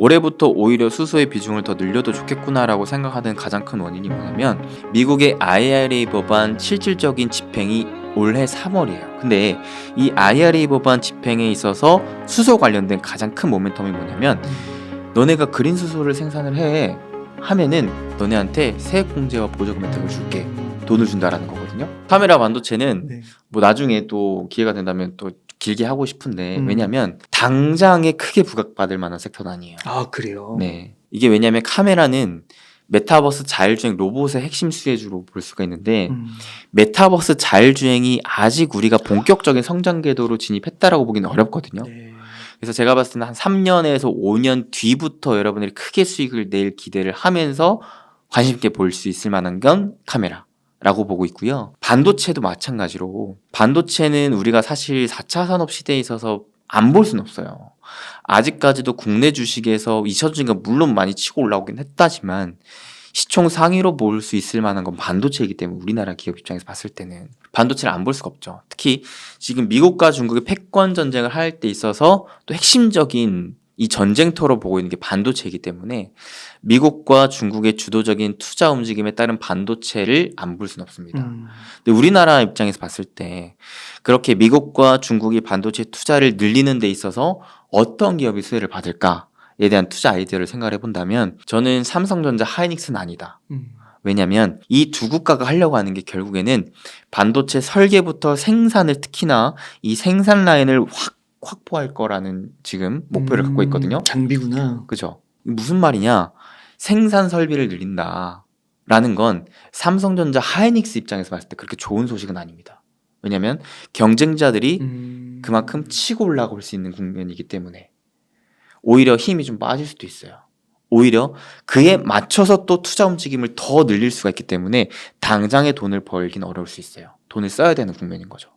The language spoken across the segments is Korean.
올해부터 오히려 수소의 비중을 더 늘려도 좋겠구나라고 생각하는 가장 큰 원인이 뭐냐면 미국의 IRA 법안 실질적인 집행이 올해 3월이에요. 근데 이 IRA 법안 집행에 있어서 수소 관련된 가장 큰 모멘텀이 뭐냐면 너네가 그린 수소를 생산을 해 하면은 너네한테 세액공제와 보조금 혜택을 줄게, 돈을 준다라는 거거든요. 카메라 반도체는 네. 뭐 나중에 또 기회가 된다면 또 길게 하고 싶은데 왜냐면 당장에 크게 부각받을 만한 섹터는 아니에요. 아, 그래요? 네, 이게 왜냐면 카메라는 메타버스 자율주행 로봇의 핵심 수혜주로 볼 수가 있는데 메타버스 자율주행이 아직 우리가 본격적인 성장 궤도로 진입했다라고 보기는 어렵거든요. 네. 그래서 제가 봤을 때는 한 3년에서 5년 뒤부터 여러분들이 크게 수익을 낼 기대를 하면서 관심 있게 볼 수 있을 만한 건 카메라라고 보고 있고요. 반도체도 마찬가지로 반도체는 우리가 사실 4차 산업 시대에 있어서 안 볼 수는 없어요. 아직까지도 국내 주식에서 2차 전지가 물론 많이 치고 올라오긴 했다지만 시총 상위로 볼 수 있을 만한 건 반도체이기 때문에 우리나라 기업 입장에서 봤을 때는 반도체를 안 볼 수가 없죠. 특히 지금 미국과 중국이 패권 전쟁을 할 때 있어서 또 핵심적인 이 전쟁터로 보고 있는 게 반도체이기 때문에 미국과 중국의 주도적인 투자 움직임에 따른 반도체를 안 볼 수는 없습니다. 근데 우리나라 입장에서 봤을 때 그렇게 미국과 중국이 반도체 투자를 늘리는 데 있어서 어떤 기업이 수혜를 받을까에 대한 투자 아이디어를 생각해 본다면 저는 삼성전자, 하이닉스는 아니다. 왜냐면 이 두 국가가 하려고 하는 게 결국에는 반도체 설계부터 생산을, 특히나 이 생산 라인을 확보할 거라는 지금 목표를 갖고 있거든요. 장비구나. 그죠? 무슨 말이냐? 생산 설비를 늘린다라는 건 삼성전자, 하이닉스 입장에서 봤을 때 그렇게 좋은 소식은 아닙니다. 왜냐면 경쟁자들이 그만큼 치고 올라갈 수 있는 국면이기 때문에 오히려 힘이 좀 빠질 수도 있어요. 오히려 그에 맞춰서 또 투자 움직임을 더 늘릴 수가 있기 때문에 당장에 돈을 벌긴 어려울 수 있어요. 돈을 써야 되는 국면인 거죠.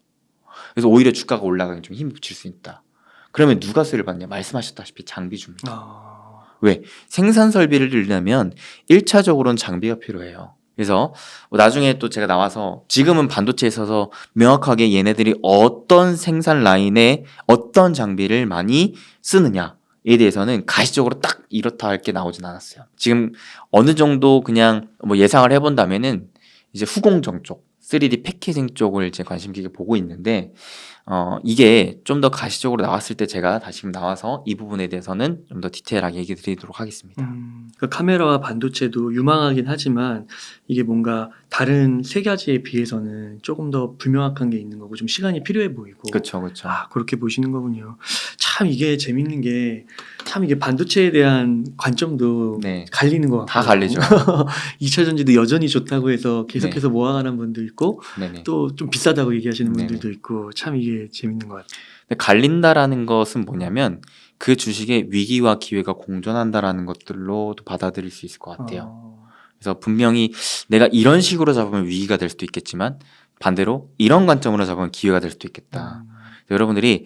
그래서 오히려 주가가 올라가기 좀 힘이 붙일 수 있다. 그러면 누가 수혜를 받냐? 말씀하셨다시피 장비주입니다. 왜? 생산 설비를 늘리려면 1차적으로는 장비가 필요해요. 그래서 나중에 또 제가 나와서 지금은 반도체에 있어서 명확하게 얘네들이 어떤 생산 라인에 어떤 장비를 많이 쓰느냐에 대해서는 가시적으로 딱 이렇다 할 게 나오진 않았어요. 지금 어느 정도 그냥 뭐 예상을 해본다면은 이제 후공정 쪽, 3D 패키징 쪽을 이제 관심 깊게 보고 있는데 이게 좀 더 가시적으로 나왔을 때 제가 다시 나와서 이 부분에 대해서는 좀 더 디테일하게 얘기 드리도록 하겠습니다. 그 카메라와 반도체도 유망하긴 하지만 이게 뭔가 다른 세 가지에 비해서는 조금 더 불명확한 게 있는 거고 좀 시간이 필요해 보이고. 그렇죠, 그렇죠. 아, 그렇게 보시는 거군요. 참 이게 재밌는 게 참 이게 반도체에 대한 관점도 네, 갈리는 것 같고 다 갈리죠. 2차 전지도 여전히 좋다고 해서 계속해서 모아가는 분도 있고 네네. 또 좀 비싸다고 얘기하시는 네네. 분들도 있고 참 이게 재밌는 것 같아요. 근데 갈린다라는 것은 뭐냐면 그 주식의 위기와 기회가 공존한다라는 것들로도 받아들일 수 있을 것 같아요. 그래서 분명히 내가 이런 식으로 잡으면 위기가 될 수도 있겠지만 반대로 이런 관점으로 잡으면 기회가 될 수도 있겠다. 여러분들이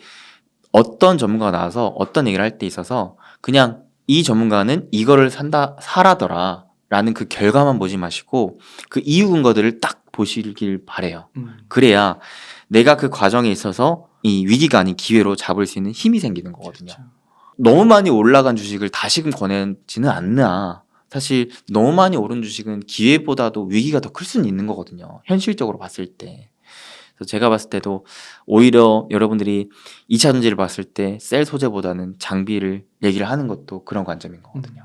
어떤 전문가가 나와서 어떤 얘기를 할 때 있어서 그냥 이 전문가는 이거를 사라더라 라는 그 결과만 보지 마시고 그 이유 근거들을 딱 보시길 바래요. 그래야 내가 그 과정에 있어서 이 위기가 아닌 기회로 잡을 수 있는 힘이 생기는 거거든요. 그렇죠. 너무 많이 올라간 주식을 다시금 권하지는 않나. 사실 너무 많이 오른 주식은 기회보다도 위기가 더 클 수는 있는 거거든요. 현실적으로 봤을 때. 그래서 제가 봤을 때도 오히려 여러분들이 2차 전지를 봤을 때 셀 소재보다는 장비를 얘기를 하는 것도 그런 관점인 거거든요.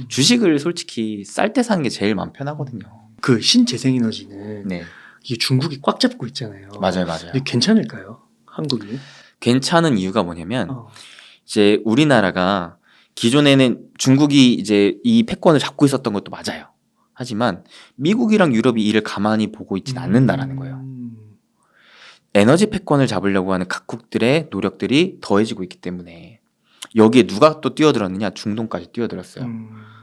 주식을 솔직히 쌀 때 사는 게 제일 마음 편하거든요. 그 신재생에너지는 네, 이게 중국이 꽉 잡고 있잖아요. 맞아요, 맞아요. 근데 괜찮을까요? 한국이? 괜찮은 이유가 뭐냐면 이제 우리나라가 기존에는 중국이 이제 이 패권을 잡고 있었던 것도 맞아요. 하지만 미국이랑 유럽이 이를 가만히 보고 있진 않는다라는 거예요. 에너지 패권을 잡으려고 하는 각국들의 노력들이 더해지고 있기 때문에 여기에 누가 또 뛰어들었느냐? 중동까지 뛰어들었어요.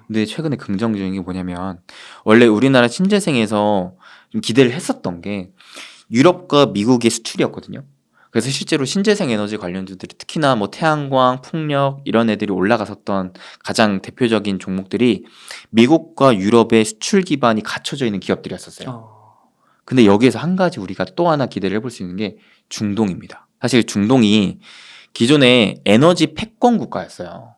근데 최근에 긍정적인 게 뭐냐면 원래 우리나라 신재생에서 좀 기대를 했었던 게 유럽과 미국의 수출이었거든요. 그래서 실제로 신재생 에너지 관련주들이 특히나 뭐 태양광, 풍력 이런 애들이 올라갔었던 가장 대표적인 종목들이 미국과 유럽의 수출 기반이 갖춰져 있는 기업들이었었어요. 근데 여기에서 한 가지 우리가 또 하나 기대를 해볼 수 있는 게 중동입니다. 사실 중동이 기존에 에너지 패권 국가였어요.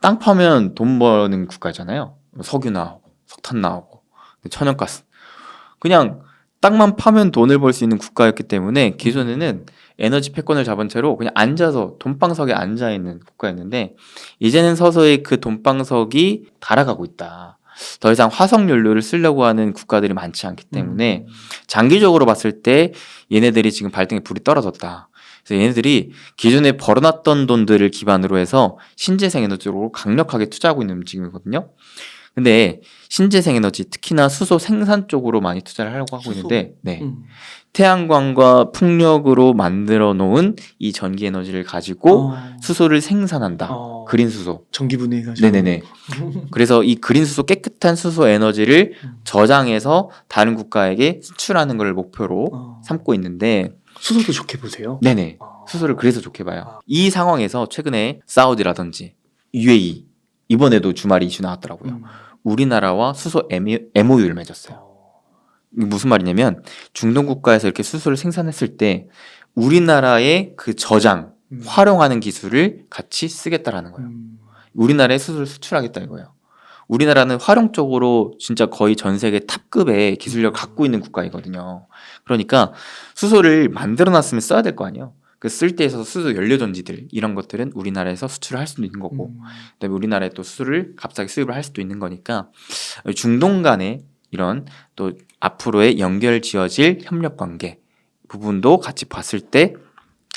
땅 파면 돈 버는 국가잖아요. 석유 나오고 석탄 나오고 천연가스. 그냥 땅만 파면 돈을 벌 수 있는 국가였기 때문에 기존에는 에너지 패권을 잡은 채로 그냥 앉아서 돈방석에 앉아 있는 국가였는데 이제는 서서히 그 돈방석이 달아가고 있다. 더 이상 화석 연료를 쓰려고 하는 국가들이 많지 않기 때문에 장기적으로 봤을 때 얘네들이 지금 발등에 불이 떨어졌다. 그래서 얘네들이 기존에 벌어놨던 돈들을 기반으로 해서 신재생 에너지로 강력하게 투자하고 있는 움직임이거든요. 근데 신재생 에너지 특히나 수소 생산 쪽으로 많이 투자를 하려고 하고 수소? 있는데 네. 태양광과 풍력으로 만들어 놓은 이 전기 에너지를 가지고 수소를 생산한다. 그린 수소. 전기 분해해가지고. 네네네. 그래서 이 그린 수소 깨끗한 수소 에너지를 저장해서 다른 국가에게 수출하는 걸 목표로 삼고 있는데 수소도 좋게 보세요. 네네. 수소를 그래서 좋게 봐요. 이 상황에서 최근에 사우디라든지 UAE 이번에도 주말에 이슈 나왔더라고요. 우리나라와 수소 MOU를 맺었어요. 이게 무슨 말이냐면 중동 국가에서 이렇게 수소를 생산했을 때 우리나라의 그 저장, 활용하는 기술을 같이 쓰겠다라는 거예요. 우리나라에 수소를 수출하겠다 이거예요. 우리나라는 활용 쪽으로 진짜 거의 전 세계 탑급의 기술력을 갖고 있는 국가이거든요. 그러니까 수소를 만들어놨으면 써야 될 거 아니에요. 그 쓸 때 있어서 수소 연료전지들 이런 것들은 우리나라에서 수출을 할 수도 있는 거고 그다음에 우리나라에 또 수소를 값싸게 수입을 할 수도 있는 거니까 중동 간의 이런 또 앞으로의 연결 지어질 협력 관계 부분도 같이 봤을 때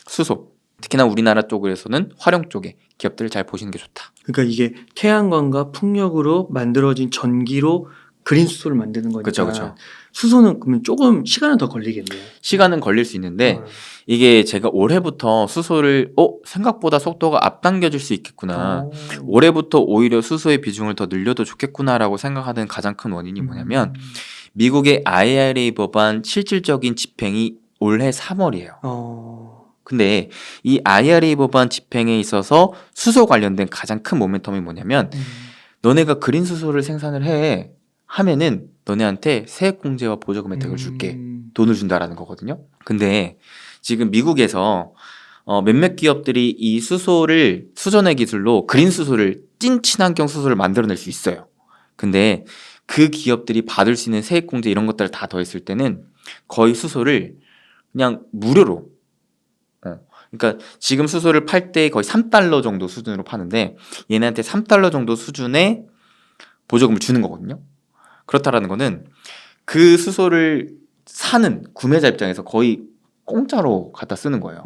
수소 특히나 우리나라 쪽에서는 활용 쪽에 기업들을 잘 보시는 게 좋다. 그러니까 이게 태양광과 풍력으로 만들어진 전기로 그린 수소를 만드는 거니까. 그렇죠. 수소는 그러면 조금 시간은 더 걸리겠네요. 시간은 걸릴 수 있는데 이게 제가 올해부터 수소를 생각보다 속도가 앞당겨질 수 있겠구나. 올해부터 오히려 수소의 비중을 더 늘려도 좋겠구나라고 생각하는 가장 큰 원인이 뭐냐면 미국의 IRA 법안 실질적인 집행이 올해 3월이에요. 근데 이 IRA 법안 집행에 있어서 수소 관련된 가장 큰 모멘텀이 뭐냐면 너네가 그린 수소를 생산을 해 하면은 너네한테 세액공제와 보조금 혜택을 줄게. 돈을 준다라는 거거든요. 근데 지금 미국에서 몇몇 기업들이 이 수소를 수전의 기술로 그린 수소를 찐 친환경 수소를 만들어낼 수 있어요. 근데 그 기업들이 받을 수 있는 세액공제 이런 것들을 다 더했을 때는 거의 수소를 그냥 무료로 그러니까 지금 수소를 팔 때 거의 3달러 정도 수준으로 파는데 얘네한테 3달러 정도 수준의 보조금을 주는 거거든요. 그렇다라는 거는 그 수소를 사는 구매자 입장에서 거의 공짜로 갖다 쓰는 거예요.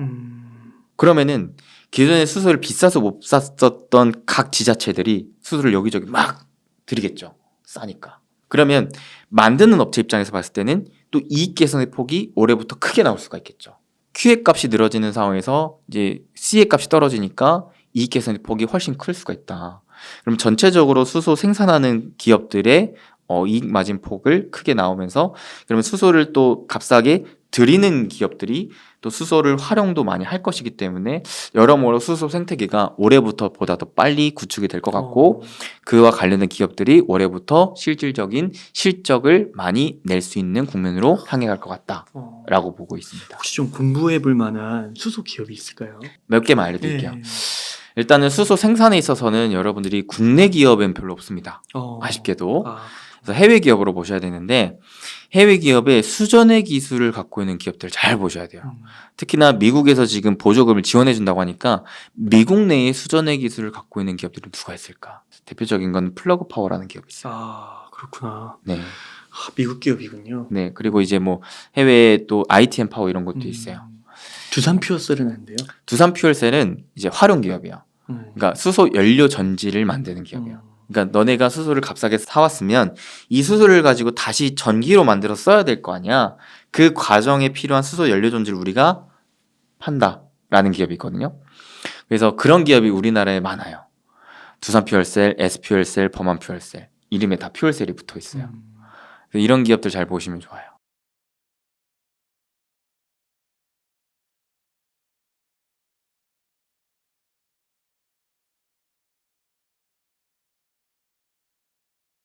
그러면은 기존에 수소를 비싸서 못 샀었던 각 지자체들이 수소를 여기저기 막 들이겠죠. 싸니까. 그러면 만드는 업체 입장에서 봤을 때는 또 이익 개선의 폭이 올해부터 크게 나올 수가 있겠죠. Q의 값이 늘어지는 상황에서 이제 C의 값이 떨어지니까 이익 개선의 폭이 훨씬 클 수가 있다. 그럼 전체적으로 수소 생산하는 기업들의 이익 마진 폭을 크게 나오면서 그러면 수소를 또 값싸게 들이는 기업들이 또 수소를 활용도 많이 할 것이기 때문에 여러모로 수소 생태계가 올해부터 보다 더 빨리 구축이 될 것 같고 그와 관련된 기업들이 올해부터 실질적인 실적을 많이 낼 수 있는 국면으로 향해 갈 것 같다라고 보고 있습니다. 혹시 좀 공부해 볼 만한 수소 기업이 있을까요? 몇 개만 알려드릴게요. 일단은 수소 생산에 있어서는 여러분들이 국내 기업은 별로 없습니다. 아쉽게도. 그래서 해외 기업으로 보셔야 되는데 해외 기업의 수전의 기술을 갖고 있는 기업들 잘 보셔야 돼요. 특히나 미국에서 지금 보조금을 지원해 준다고 하니까 미국 내에 수전의 기술을 갖고 있는 기업들은 누가 있을까? 대표적인 건 플러그 파워라는 기업이 있어요. 그렇구나. 네. 미국 기업이군요. 네. 그리고 이제 뭐 해외에 또 ITM 파워 이런 것도 있어요. 두산 퓨어셀은 안 돼요? 두산 퓨얼셀은 이제 활용 기업이에요. 그러니까 수소 연료 전지를 만드는 기업이에요. 그러니까 너네가 수소를 값싸게 사왔으면 이 수소를 가지고 다시 전기로 만들어 써야 될 거 아니야. 그 과정에 필요한 수소 연료 전지를 우리가 판다라는 기업이 있거든요. 그래서 그런 기업이 우리나라에 많아요. 두산 퓨얼셀, S 퓨얼셀, 범한 퓨얼셀 이름에 다 퓨얼셀이 붙어 있어요. 이런 기업들 잘 보시면 좋아요.